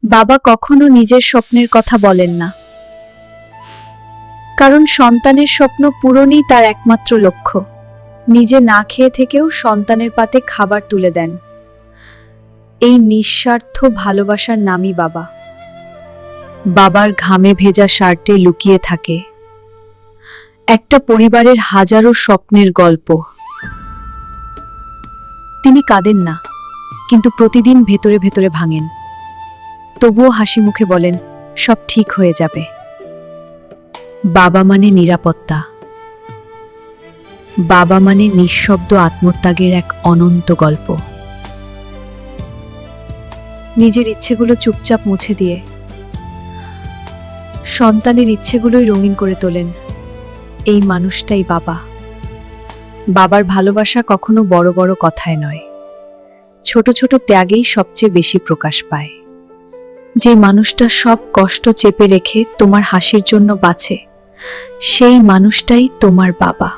বাবা কখনো নিজের স্বপ্নের কথা বলেন না, কারণ সন্তানের স্বপ্ন পূরণই তার একমাত্র লক্ষ্য। নিজে না খেয়ে থেকেও সন্তানের পাতে খাবার তুলে দেন। এই নিঃস্বার্থ ভালোবাসার নামই বাবা। বাবার ঘামে ভেজা শার্টে লুকিয়ে থাকে একটা পরিবারের হাজারো স্বপ্নের গল্প। তিনি কাঁদেন না, কিন্তু প্রতিদিন ভেতরে ভেতরে ভাঙেন। তবুও হাসি মুখে বলেন, সব ঠিক হয়ে যাবে। বাবা মানে নিরাপত্তা। বাবা মানে নিঃশব্দ আত্মত্যাগের এক অনন্ত গল্প। নিজের ইচ্ছেগুলো চুপচাপ মুছে দিয়ে সন্তানের ইচ্ছেগুলোই রঙিন করে তোলেন। এই মানুষটাই বাবা। বাবার ভালোবাসা কখনো বড় বড় কথায় নয়, ছোট ছোট ত্যাগেই সবচেয়ে বেশি প্রকাশ পায়। যে মানুষটা সব কষ্ট চেপে রেখে তোমার হাসির জন্য বাঁচে, সেই মানুষটাই তোমার বাবা।